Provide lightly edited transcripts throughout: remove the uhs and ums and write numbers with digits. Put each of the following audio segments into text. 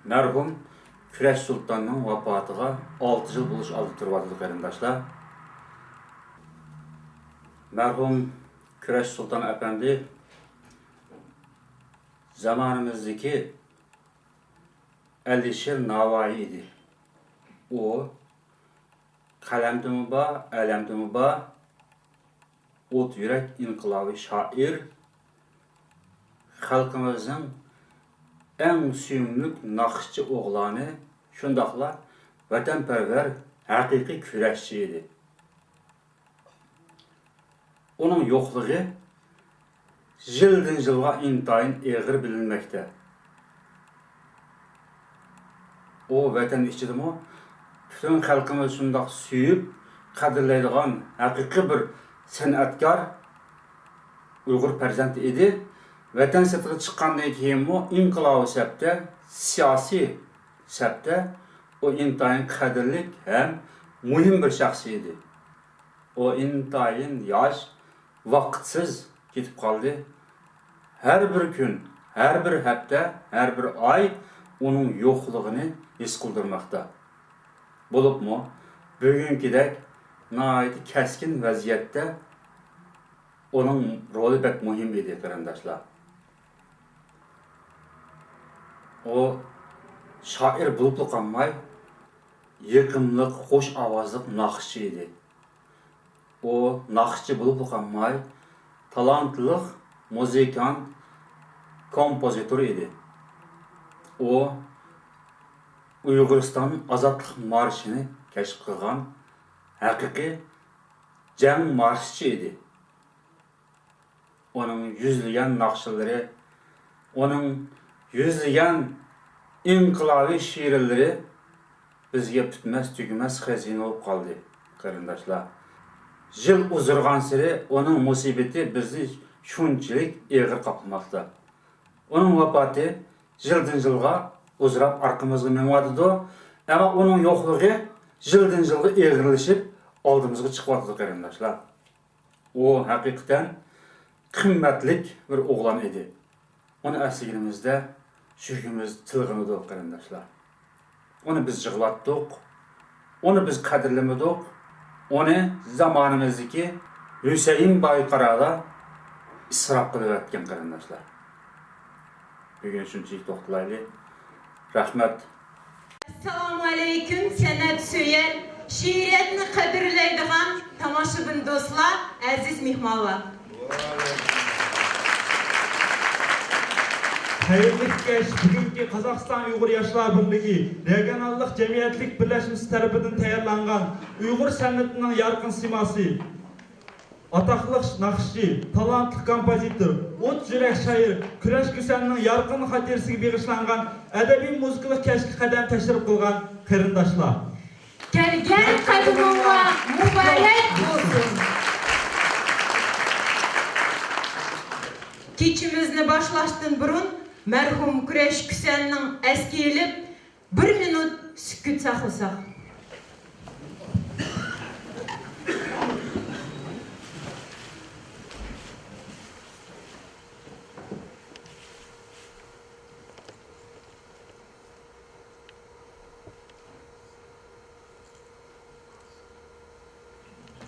Mərhum Kürəş Sultanның vafatıga 6 yıl buluş aldı turvadı qarindaşlar. Mərhum Kürəş Sultan Əpəndi zamanımızdaki Əlişir Navai idi. O qaləmdə müba, ələmdə müba, ot yürək inqilabi şair, xalqımızın en süymlük naxışçı oğlanı, şundaqla vətənpərvər, həqiqi kürəşçi idi. Onun yoxluğu yıldan yılğa intayın eğir bilinməkdə. O vətən işçidir mi? Bütün xalqımız şundaq süyüb, qədirləydiğən həqiqi bir sənətkar, Uyğur pərzəndi idi. Vətən səfiri çıxqandan keyin o inqilabı səbtə, siyasi səbtə o intayın qədirlik həm mühim bir şəxsi idi. O intayın yaş, vaxtsız getib qaldı. Hər bir gün, hər bir həftə, hər bir ay onun yoxluğunu his qıldırmaqda. Bulub mu? Bugünküdək nəhayət kəskin vəziyyətdə onun rolu bək mühim idi qarindaşlar. O şair bulublu qalmay, yıqımlıq, xoş avazlıq naxışçı idi. O naxışçı bulublu qalmay, talantlıq, muzikant, kompozitor idi. O Uyğuristanın azadlıq marşını kəşf qılğan həqiqi cəng marşçı idi. Onun yüzləyən naxışları, onun yüzləyən inqilabi şiirləri bizə bitməz, tügməz xəzinə olub qaldı qarindaşlar. Yıl uzurğan sürə onun musibeti bizi şunçilik eğir qapılmaqda. Onun vafatı yıldan yılğa uzurab arqamızga menvadıdı, ama onun yoxluğu yıldan yılğa eğirləşib aldığımızga çıxvadıdı qarindaşlar. O həqiqətən qimmatlik bir oğlan idi. Onu əsligimizdə şükümüz tılğınıdıq qarindaşlar. Onu biz jığlatdıq, onu biz qədirləmədik, onu zamanımızdaki Hüseyin Bayqarada israf qılıb etken qarindaşlar. Bugün şunçilik toxtulaylı. Rəhmət. Assalamu aleyküm, sənət söyər, şiiriyyətini qədirləydiğən tamaşıbın dostlar, əziz mihmanlar. Hayırlı keş, bugünkü Kazakistan Uygur Yaşlar Birliği, Regionallık Cemiyetlik Birleşmesi tarafından tayarlanğan Uygur sənətinin yarqın siması, ataqlıq naxışçı, talantlı kompozitör, ot yürək şair, Kürəş Güsəninin yarqın xatirisiga bağışlanğan ədəbi muzikалық kəşki qədəm təşrif qılğan qarindaşlar. Gəlgən qədimova mübarək olsun. Keçimizni başlaşdın burun, mərhum Kürəş Güsəninin əski elib, 1 minut sükut saxlasaq.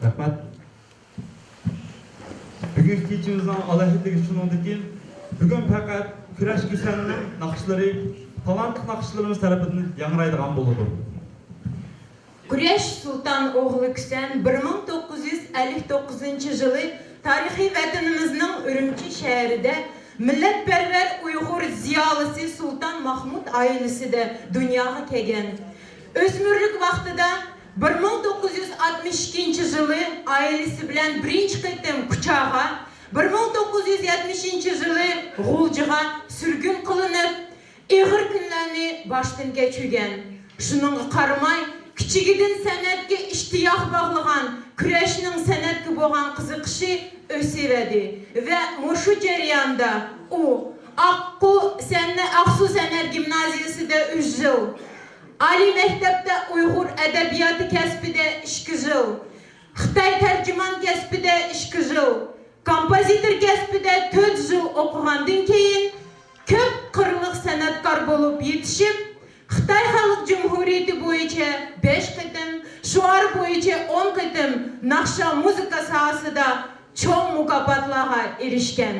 Rahmet. Bugün keçimizden alayhidligi şunundur ki, bugün fakat Kürəş Güsəninin naxışları, talantlı naxışlarımız tarafından yanraydıgan boludu. Kürəş Sultan oğlu Güsən 1959 yılı tarihi vətənimizin Ürümçi şəhərində milletperver Uyghur ziyalısı Sultan Mahmud ailesi de dünyaya kelgan. Özmürlük vaxtida 1962 yılı ailesi bilen birinci qitim Kuchağa, 1970 yılı G'uljiga sürgün kılınıp, eğir günlerini baştan geçirgen. Şununğa qaramay, kichigidin san'atga ishtiyoq bog'lagan, Kürəşning san'atga bo'lgan qiziqishi o'sivadi va mushu jarayonda u Aqsu San'at gimnaziyasida 3 yil, Ali Mektep'te Uyghur Edebiyatı kəsbide 2 yıl, Xitay tercüman kəsbide 2 yıl, kompozitör kəsbide 4 yıl okuğandan keyin köp qırlıq sanatkar bolup yetişip, Xitay Xalq Cumhuriyeti boyunca 5 qitim, Şuar boyunca 10 qitim naqsha muzika sahasida cho'ng mukofotlarga erishgan.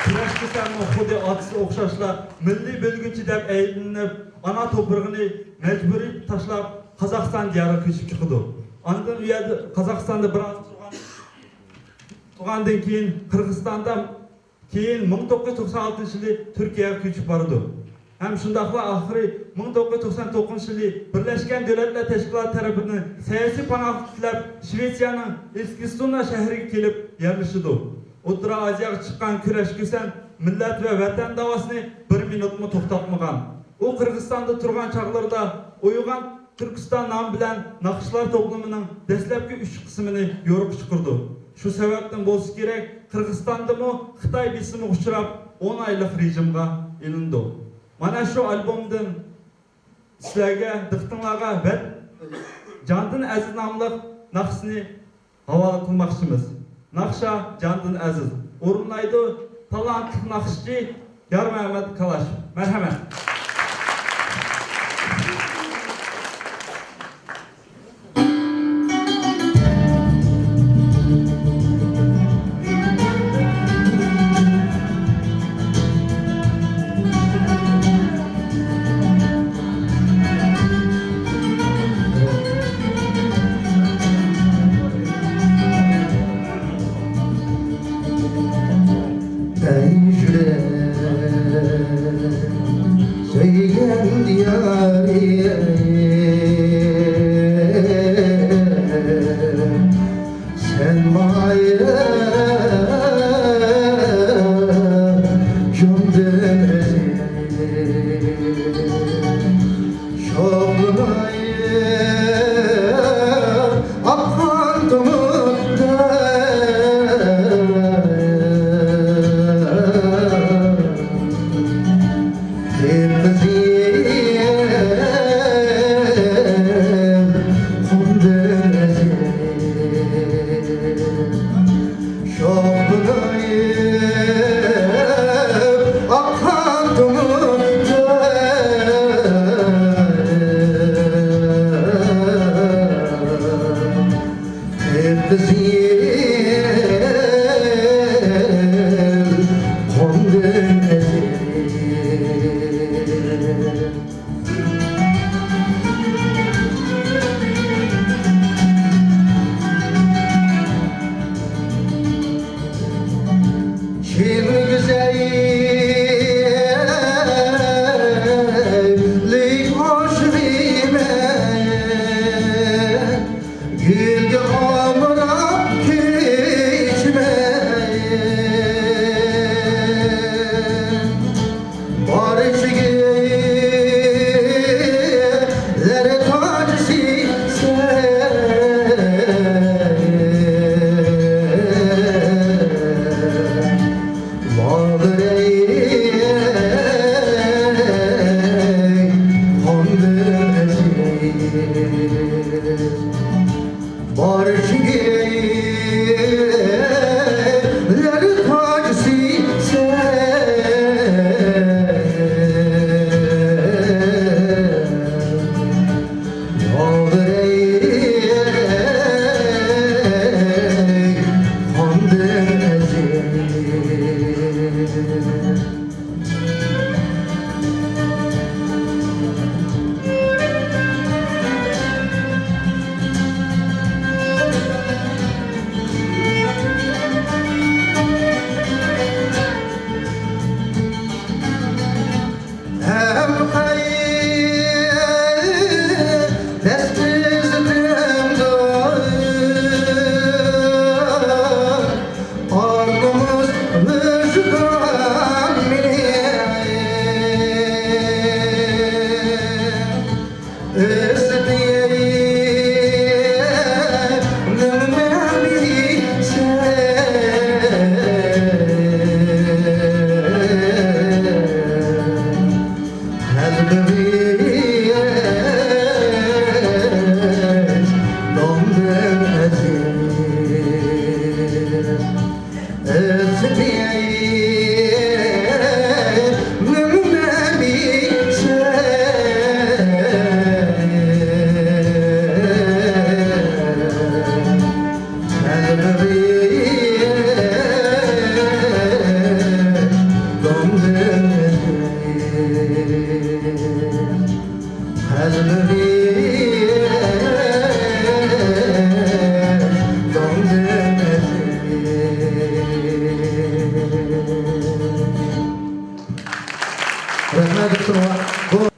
Kurash Kusanning xuddi otisi o'xshashla milliy bo'lguvchi deb aylanib, ana to'prog'ini majburiy tashlab Qozog'iston diyoriga ko'chib chiqdi. Ondan u yerda Qozog'istonda biroz turgandan keyin Qirg'izistonda keyin 1996-yili Turkiyaga ko'chib bordi. Ham shundaqla oxiri 1999-yili Birlashgan Davlatlar Tashkiloti tomonidan siyosiy panoh tilab Shvetsiyaning Eskilstuna shahriga kelib yerlashdi. O'rta Osiyoga chiqqan Kurash Kusan millat va vatan davosini 1 minutmi to'xtatmagan. U Qirg'izistonda turgan chaqlarda Uyg'on Turkiston nomi bilan naqshlar to'plamining dastlabki 3 qismini yo'riq chiqardi. Shu sababdan bo'lsa kerak, Qirg'izistondami Xitoy bisimi uchrab 10 oylik rejimga ilindi. Mana shu albomdan sizlarga, diqqatingizga va Jandin Aziz nomli naqshni havola qilmoqchimiz. Naqsha Jandin Aziz. O'rinlaydi talantli naqshchi Yarmamat Kalash. Marhamat.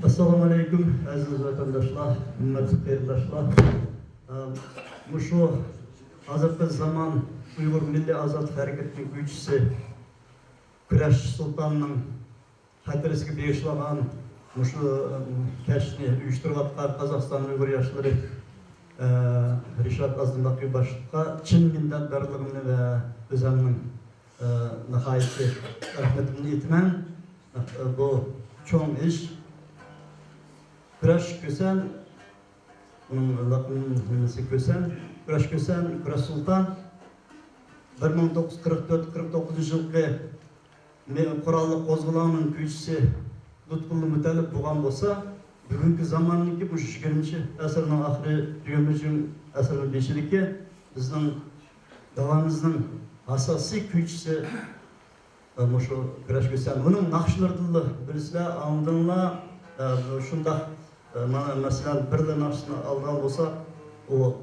Assalamu alaikum, aziz vatandaşlar, hürmetli qeyirdaşlar. Muşu azırkı zaman Uyghur Milli Azat Hareketi'nin güççisi Kurash Sultan'ın hatirisiga begishlagan muşu keşni uyushtirayotgan Qozog'iston Uyghur yoshlari Rishod Azdinbaqiy boshliqqa chin minnatdorligimni va o'zimning nihoyatda rahmatimni aytaman. Bu cho'ng ish. Kurash Kösen, onun lakabı Kösen, Kurash Kösen, Kurash Sultan 1944-49 yılki Kurallı Qozg'olonning kuychisi Lutfullo Mutalib bo'lgan bo'lsa, bugungi zamonniki bu 20-asrning oxiri 20-asrning beshidagi bizning davomimizning asosiy kuychisi shu Kurash Kösen. Uning naqshlarni bilsizlar, oldinlar shunda mesela birden nakşını aldan olsa o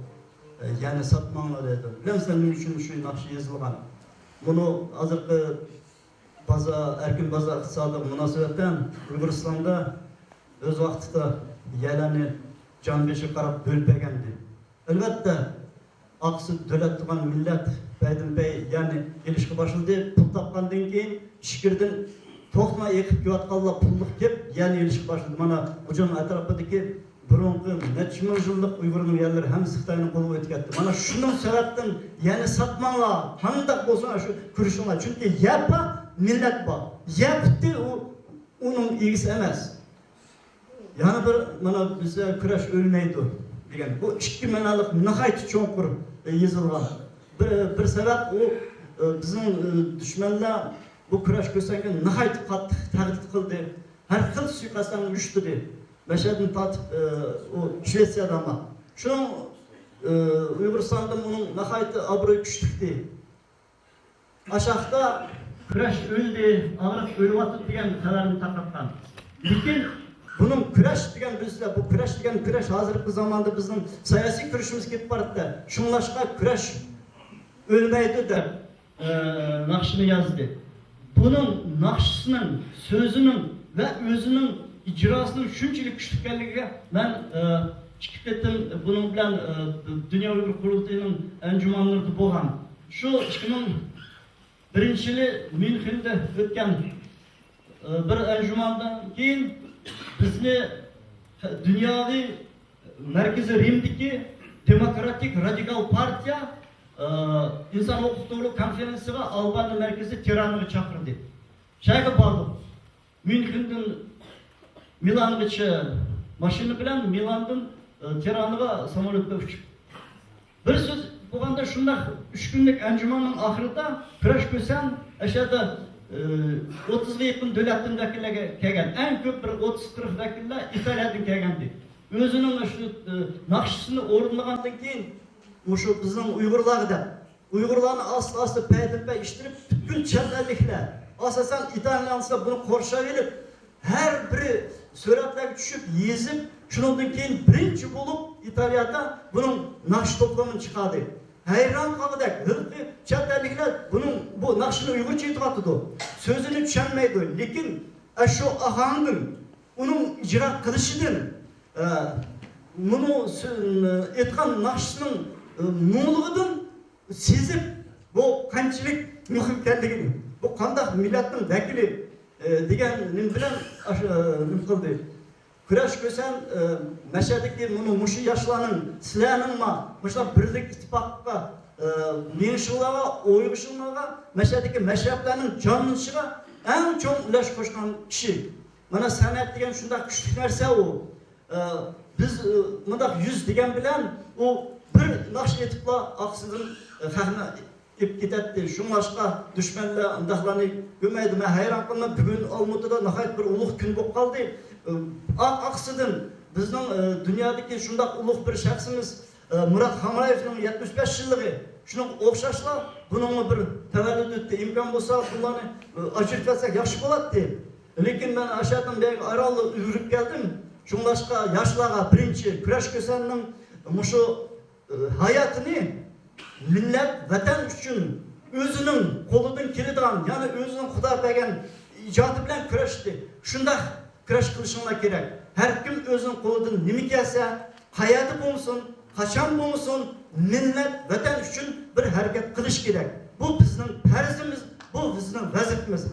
yani satmanlar dedi. Ben senin için şu nakşı yazılgan. Bunu azırkı erkin baza iktisadı münasebeten Uyguristan'da öz vaxtida yeleni can beşi qarab bölpegendi. Elbette aksı dölet tuğan millet Beydin Bey yani ilişki başladı. Pul tapkandan keyin şikirden to'qma ekib kelayotganlar pullik deb yana ilishib boshladi. Mana bujon atrofidagi burunqi necha ming yillik Uyg'urning yerlari hammasi Xitoyning qo'liga o'tib ketdi. Mana shuning sababdan yana sotmanglar. Qanday bo'lsa shu kurishinglar. Chunki yapa millat bor. Yapti uning egisi emas. Yana bir mana bizga kurash o'lmaydi degan. Bu ikki ma'nolik nihoyat cho'nqur yozilgan. Bir sabab u bizning dushmanlar bu Kurash Kösen'e nihayet qattiq tahdid qildi. Har xil suiqasdlarni uyushtirdi. Mashhadni tatib o Shvetsiyada ama. Shuning Uyg'uristonda uning nihayet obro'y kuchlikdi. Ashaqda Kurash o'ldi, og'riq o'lyapti degan xabarni tarqatgan. Lekin bunun kurash degan bizlar bu kurash degan kurash hozirgi zamonda bizning siyosiy kurashimiz ketib boradi. Shunlashqa kurash o'lmaydi deb naqshini yozdi. Bunun naqshisining, so'zining va o'zining ijrosining shunchalik kuchli ekanligiga men chiqib ketdim. Buning bilan Dunyo Uyg'ur qurultayining anjumanlarida bo'lgan. Shu 2001-yili Myunxenda o'tgan bir anjumandan keyin bizni dunyoviy markaziy Rimdagi Demokratik Radikal partiya inson huquqlari konferensiyasiga Albaniya markazi Tiranaga chaqirdi. Shayga bordik. Myunxendan Milanga mashina bilan Milandan Tiranaga samolyotda uchib. Bir so'z bo'lganda shunda 3 kunlik anjumanning oxirida Kurash Kösen ashada 30 ga yaqin davlatdan vakillarga kelgan. Eng ko'p bir 30-40 vakillar Italiyadan kelgandi. O'zining shu naqshisini o'rnagandan keyin şu bizim Uygurlarını asla peyderpey iştirip bütün çevrelikler asasen İtalyanlar bunu korşayılıp her biri suratlarga düşüp yezip şundan keyin birinci bulup İtalya'da bunun nakş toplamını çıkardı. Hayran kaldık. Çevrelikler bunun bu nakşını Uygurca itibatıdı. Sözünü düşenmeydi. Lakin şu ahangın onun icra kılışıdır. Bunu etken nakşının muğluğudan sezip bu qanchalik muhim ekanligini, bu qanday millatning vakili deganim bilan nim qildi. Kurash Kösen Mashhadagi buni mushu yoshlarning sizlarningmi mushlar birlik ittifoqqa menishinglarga, o'yg'ishinglarga, Mashhadagi mashrablarning jonlanishiga eng cho'ng ulash qo'shgan kishi. Mana san'at degan shunday kuchli narsa u. Biz bundaq 100 degan bilan u bir nakş etipla aksızın xahna ip gidetti. Şunlaşqa düşmanlar undaqlarını gömeydi. Ben hayran kalma bugün Almatı'da nihayet bir uluq gün bo'lib qoldi. Aksızın bizning dünyadaki şundaq uluq bir şahsimiz Murat Hamrayevning 75 yıllığı. Şunun o'xshashlar bunun bir tavallud etdi. İmkan bo'lsa bunlarni ajratsak yaxshi bo'ladi. Lekin ben aşağıdan bir arallı yürüp geldim. Şunlaşka yaşlaga birinci Küreş Kösen'nin muşu hayatını millet vatan üçün özünün koludun kilidan yani özünün Xuda bergen icatı bilen küreşti. Şunda küreş kılışına gerek. Her kim özünün koludun nimi gelse hayatı bulunsun, kaçan bulunsun, millet vatan üçün bir hareket kılış gerek. Bu bizim perzimiz, bu bizim vazifemiz.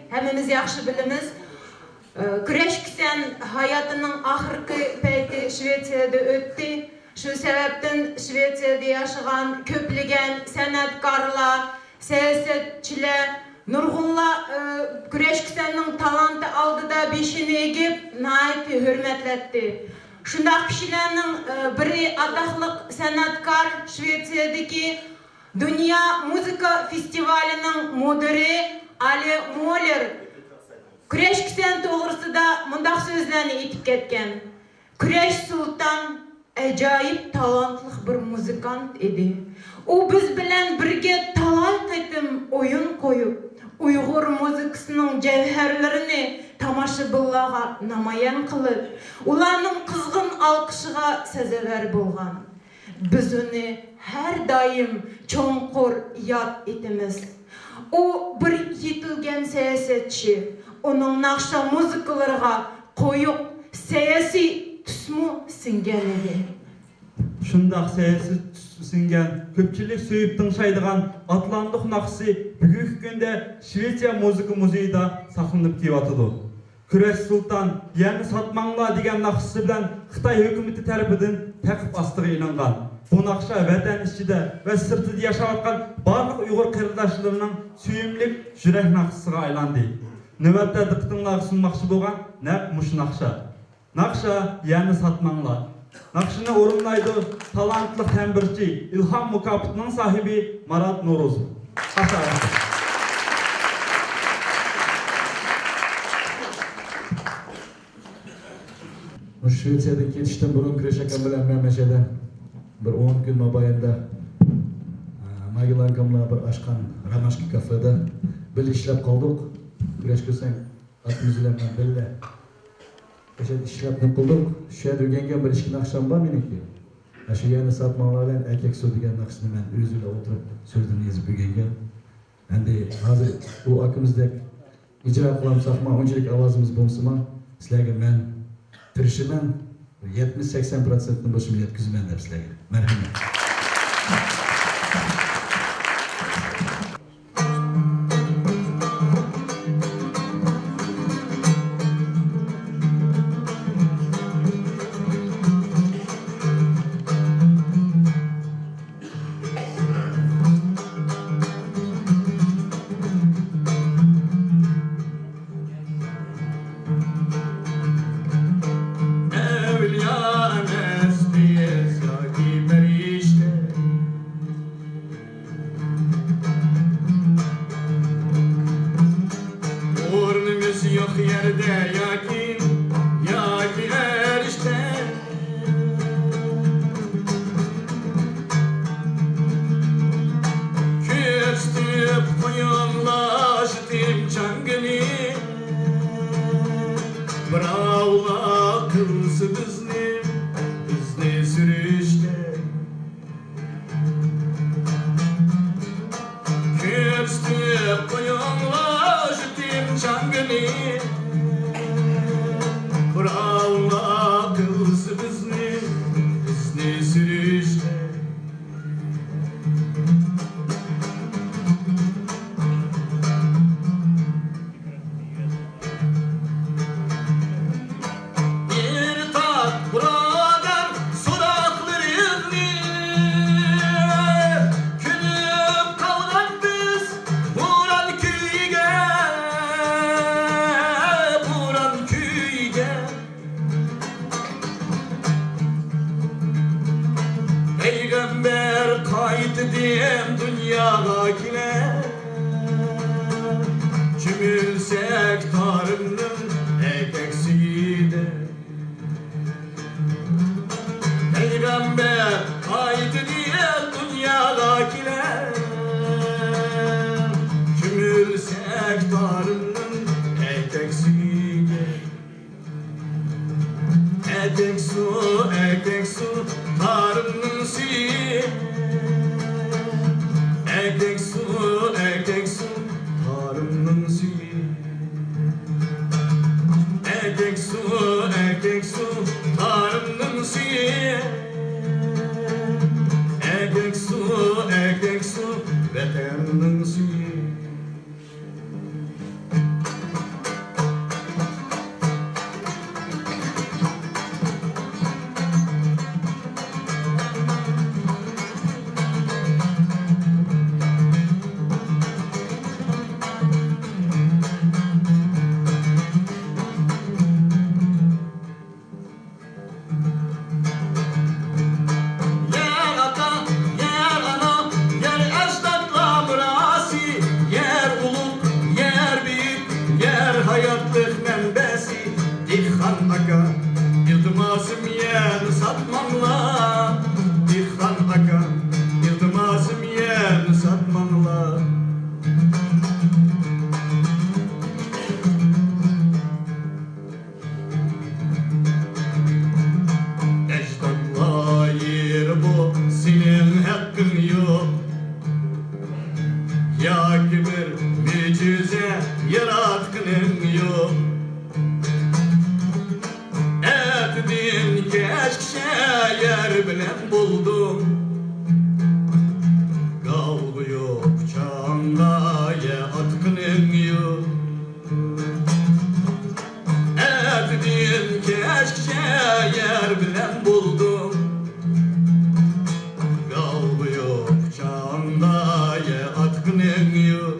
Hemimiz yaxşı bilimiz. Küreş Kösen hayatının ahırkı peyti Şvetsiyada öttü. Şu sebepten Şvetsiyada yaşayan köpligen sanatkarlar, siyasetçiler, nurg'unlar Küreş Kösen'nin talantı aldıda beşini egip nayet hürmetletti. Şundaq kişilerning biri adaqliq sanatkar Şvetsiyadagi Dünya Muzika Festivalining mudiri Ali Moller Küreş Kösen to'g'risida mundaq so'zlarni aytib ketgan. Küreş Sultan ajoyib talantli bir muzikant edi. U biz bilan birga talay qitim o'yin qo'yib, Uyg'ur muzikasining javharlarini tomoshabinlarga namoyon qilib, ularning qizg'in olqishiga sazavar bo'lgan. Biz uni har doim cho'nqur yod etamiz. U bir yetilgan siyosatchi, uning naqsha muzikalarga qo'yiq siyosiy tusmu singan edi. Şundaq siyasi singan, köpçilik söyüp tınşaydıgan Atlantik naqsi bugünkü günde Şvetsiya Muzika Muzeyida saqlanıp kelyapti. Küreş Sultan yani satmanglar degan naqsi bilan Xitoy hukumati tarafidan taqib ostiga ilingan. Bu naqsha vatan ichida va sirtida yashayotgan barliq Uyg'ur qarindoshlarining suyimlik yurak naqsiga aylandi. Navbatda diqqatingizga sunmoqchi bo'lgan naq mush naqsha. Naqsha yani satmanglar. Naqshini o'rinlaydi talantli tambirchi İlham mukofotning sahibi Marat Norozov. Şvetsiyadan ketishdan burun Küreş akam bilan men mashada bir 10 kun mobaynida Magil akamlar bir ochgan Ramashki kafeda bir ishlab qoldik. Küreş Kösen atmizlar bilan birga o'sha ishlabni qildik. Shu yerda o'rgangan bir ishki naqsham bor meniki. Shu yana satmoqlardan erkak so'z degan naqshni men o'zimda o'tirib so'zini yozib o'rgangan. Endi hozir bu akamizdek ijro qilamiz, unchalik ovozimiz bo'lsa-ham sizlarga men tirişimen 70-80%'ını başımı yetkizmen derslerine. Merhamet. etek su, tarımın suyu. Etek su, tarımın suyu. Etek su, tarımın suyu. Etek su, vatanın suyu. Hayatlık menbesi İlhan Aga İltimazım yer satmamla İlhan Aga İltimazım yer satmamla Ecdatla yer bu senin hakkın yok Ya kibir mücize yaratkının yok Etdin keşke yer bilen buldum Kaldı yok çangaya atkının yok Etdin keşke yer bilen buldum Kaldı yok çangaya atkının yok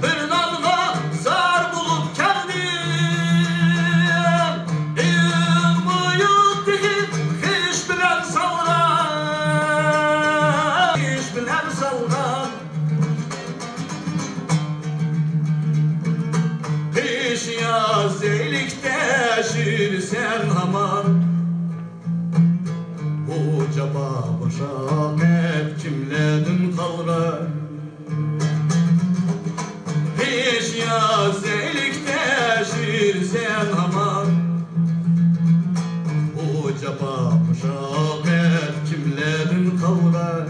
Bir dalga zar bulup geldim İlmuyuk değil hiç bilen sallan Hiç bilen sallan Hiç yaz eylikte şirsen haman Bu caba başa hep kimledin kalra Hiç yaz eylikte şirsen aman Bu caba müşaket kimlerin kavra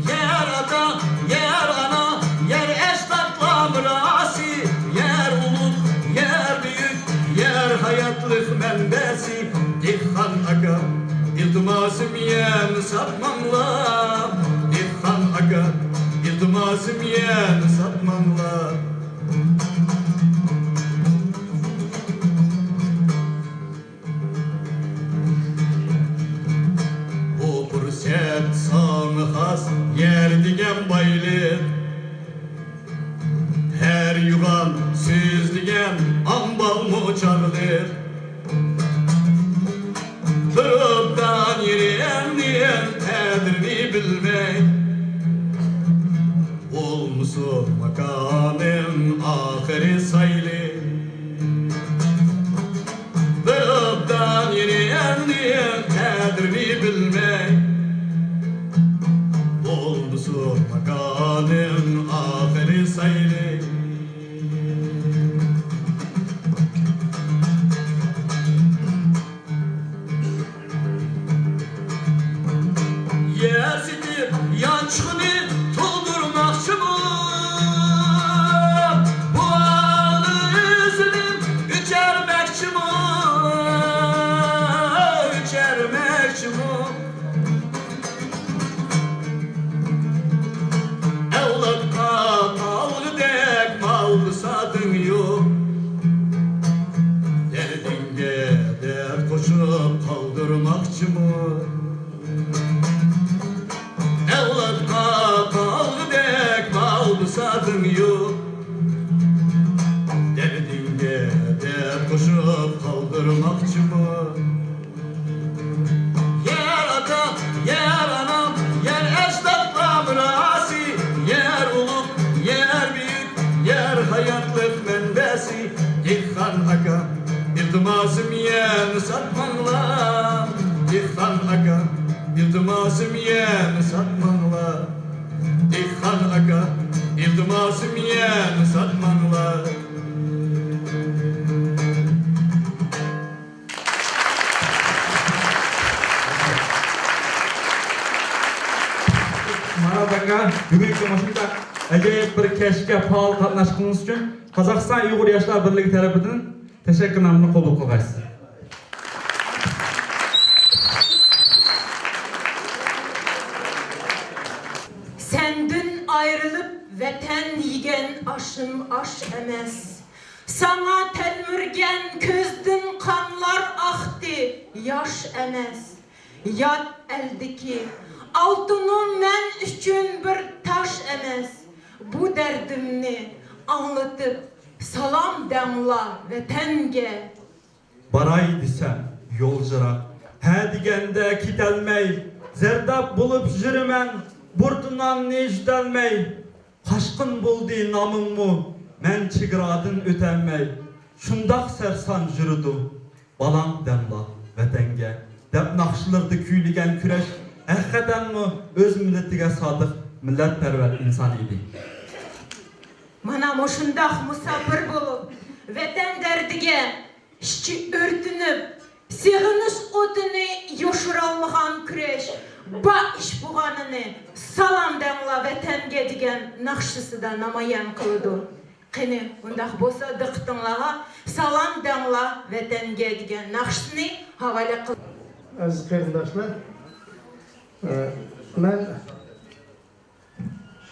Yer ata, yer ana, yer eştatla mırasi Yer uluk, yer büyük, yer hayatlık menbesi İlhan Aga, iltimasım yen satmamla İlhan Aga İltimasım yen satmamla Bu fırsat sana has yer digen baylı Her yuvan söz digen ambal mı çağılır Tırıptan yürüyenliğin tedrini bilmek Olmuşsun makamın ahiri sayılı Tırıptan yürüyenliğin tedrini bilmek Olmuşsun makamın ahiri sayılı Yer sitip yançını doldurmakçı mı? Bu anı üzülüm üçermekçi mi? Üçermekçi mi? Evlatka mallı dek mallı satın yok Derdinge dert koşup kaldırmakçı mı? Evlatka kaldı dek maldı satın yok Derdinge dert koşup kaldırmakçı mı? Yer ata, yer anam, yer eşdatla mırasi Yer uluk, yer büyük, yer hayatlık menbesi İlhan Aga, iltimasım yen satmanla İlhan Aga iltimasım yen satmanla İlhan aka, iltimasım yen satmanla Maradanga bugungi mashunda ajoyib bir kashfga faol qatnashganimiz uchun Qozog'iston Uyg'ur yoshlar birligi tarafidan tashakkurlarni qabul qilasiz. Senden ayrılıp vatan yigen aşım aş emes. Sana telmürgen közdün kanlar aktı yaş emes. Yat eldeki altının men üçün bir taş emes. Bu derdimni anlatıp salam damla vatanga. Baray desem yolcurak, he digende kitelmey, zerdap bulup jürümen, burtundan nejdelmey, kaşkın buldu namımı, men çigradın ötenmey, şundak sersan jürüdü, balam demla vatanga, dep nakşılırdı küylügen küreş, hakikaten mi öz milletiga sadık, milletperver insan idi. Mana moşundak musafir bulup, vatan derdige, işçi örtünüp, sığınış otunu yoşuralmağan küreş, ba iş buğanını salam damla vatanga digen nakşısı da namayan kıldı. Qini, undaq bolsa diqqatinglarga salam damla vatanga digen nakşısını havale kıldı. Aziz qarindoshlar, men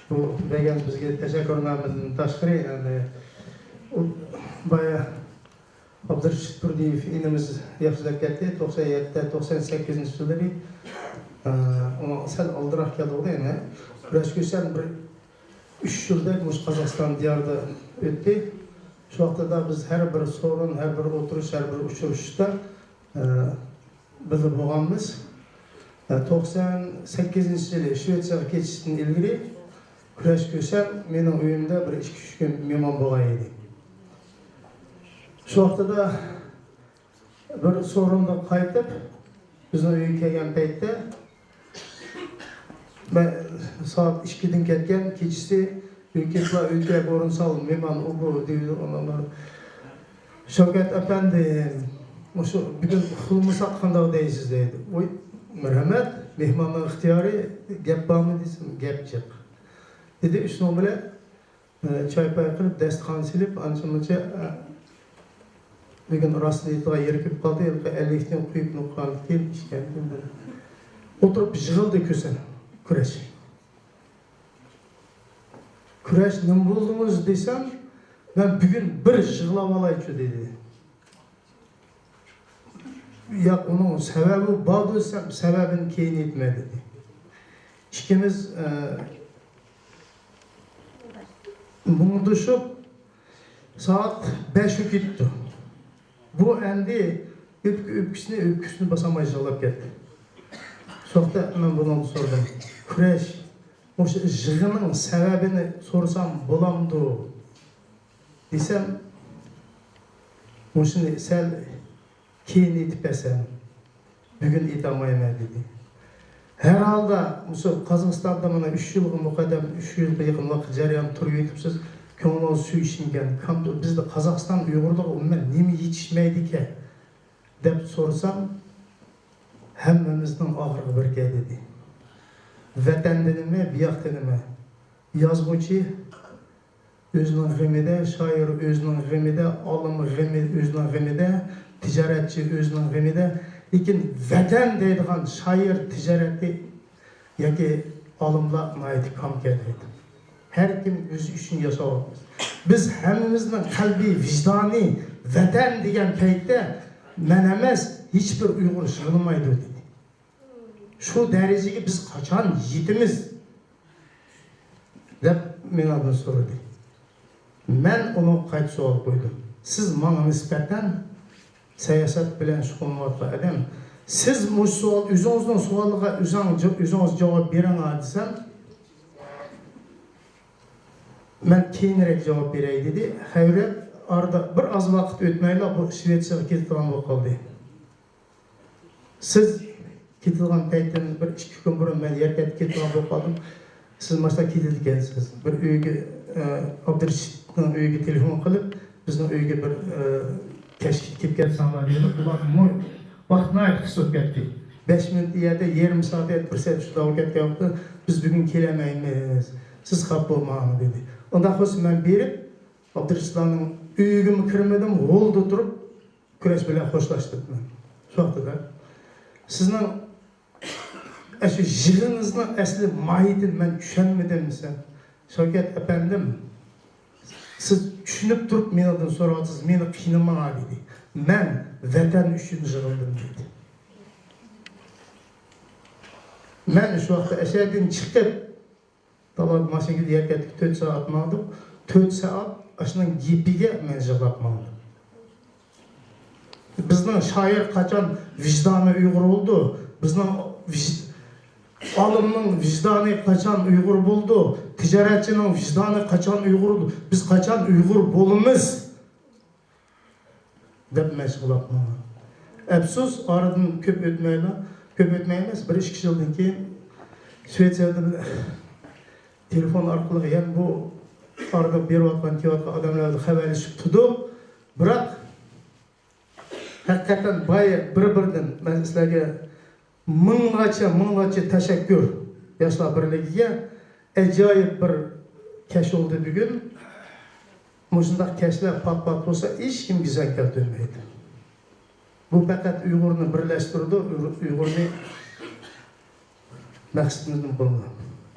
bu degan bizga tashakkurlarimizni tashqari, yani baya Abdurashid Turdiyev inimiz yaxshilab ketdi, 97-98 yillarda. Ona sal oldiroq keldi, yani kurash ko'rsan bir 3 yilda Qozog'iston diyorida o'tdi. Shu vaqtda biz har bir so'rin, har bir o'tirish, har bir uchrashishda bilib bo'lganmiz. 98 yili Shvetsiyaga ketishdan ilgari kurash ko'rsam mening uyimda bir 2-3 kun mehmon bo'lgan edi. Shu vaqtda bir so'rinda qaytib bizning uyga kelgan paytda ben soat 2'den ketgan, kechisi uyga o'rin sol mehmon u deydi. Onlar Shavkat efendim, o'sha bugun xulmusak qanday deysiz deydi. Oy, marhamat, mehmonning ixtiyori, gap bormi desam, gap chiq. Dedi, shuni bilan choy pay qilib, dasturxon silib, ancha-muncha bugun rostligiga yerikib qoldi, 50 dan quyib nuqqan keyin ishgan. O'tirib yig'ildi ko'san. Kurash. Kurash nima bo'ldingiz desam, ben bugün bir yig'lab olaychi dedi. Ya onun sebebi bor desam, sebebini keyin aytma dedi. İkimiz muңduşup saat 5'e gitti. Bu endi öpküsünü basamay yig'lab ketdi. So'qda men buni sordum. Kurash, o'sha yig'ining sababini so'rasam bo'lamdi desam, o'shani sal keyin aytib bersam, bugun aytolmayman dedi. Herhalde o'sha Qozog'istonda mana 3 yilga muqaddam 3 yilga yaqin vaqt jarayon turib yetibsiz, ko'nglingiz suyishgan. Bizda Qozog'iston Uyg'urligi umuman nima yetishmaydi ekan deb so'rasam, hammamizning og'rig'i birga dedi. Vatan dinimi, biyoq dinimi. Yozuvchi o'zining g'amida, shoir o'zining g'amida, olim o'zining g'amida, tijoratchi o'zining g'amida. Lekin vatan deydigan shoir, tijoratchi yoki olimlar nihoyat kam keladi. Har kim o'zi uchun yashayapmiz. Biz hammamizning qalbiy, vijdoniy vatan degan paytda men emas, hech bir Uyg'ur yig'ilmaydi dedi. Şu dereceye biz kaçan yetimiz deb meni bunu sordu. Men onu qayt savol qo'ydim. Siz bana nisbatan siyosat bilan shug'ullanayotgan odam, siz bu savol o'zingizning savoliga o'zingiz javob bering desam, men keyinroq javob beray dedi. Hayrat, orada bir oz vaqt o'tmayla bu Shvetsiyaga ketgan bo'lib qoldi. Siz Кетілген пәйттен бір 2 күн бұрын мен еркет кетілген болып қалдым. Сіз машта кетеді екенсіз. Бір үйге, Абдыршиттің үйге телефон қылып, біздің үйге бір кешке кеп кетсаңдар деді. Бұлар вақтына айтқысы өтіп кетті. 5 минут еді, yarım saat еді, 1 saat шыдау кетті. Біз бүгін келемейміз. Сіз қап болмағаны деді. Онда қосы мен беріп, Абдыршиттің үйге кірмедім, олды тұрып, күрес білен қошлаштым мен. Соқты да. Сіздің жығыңыздың әсілі майытын мен түшенмедім сен. Şevket efendim, siz düşünüp durup meniden sorarsınız, meni qiynamama dedi. Men vatan üçün yig'ildim dedi. Men şu vaqtda ashardan chiqib, talab mashinaga yakatib 4 soat maqdim. 4 soat ashundan gepiga men yig'lab maqdim. Bizning shoir qachon vijdoni Uyg'ur bo'ldi? Bizning olimning vijdoni qachon Uyg'ur bo'ldi? Ticaretçinin vicdanı kaçan Uygur'du. Biz kaçan Uygur bolumuz. Dep meşgul yapmalı. Efsus aradan köp ötmeyemez. 1-2 yıldan keyin Şveysar'dan telefon arkalı yani bu arada bir vatkan adamlarla haberleşip tutup bırak hakikaten bayağı bir-birinden ben sizlerge minglacha teşekkür Yaşlar Birligiga ajoyib bir keş oldu bugün. Muşundaq keşler pat olsa hiç kim güzel dönmeydi. Bu fakat Uygur'unu birleştirdi, Uygur'unu maqsadımızdan buldu.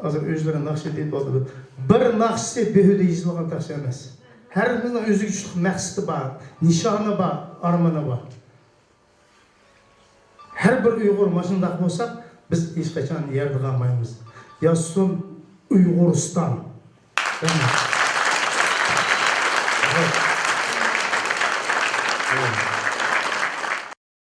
Hazır özleri nakşi deyip oldu. Bir nakşi behüde yazılgan taşı emas. Herimizin özü güçlük maqsadi var, nişanı var, armanı var. Her bir Uygur maşındaq olsak, biz hiç kaçan yerde kalmayız. Yazsın Uyguristan.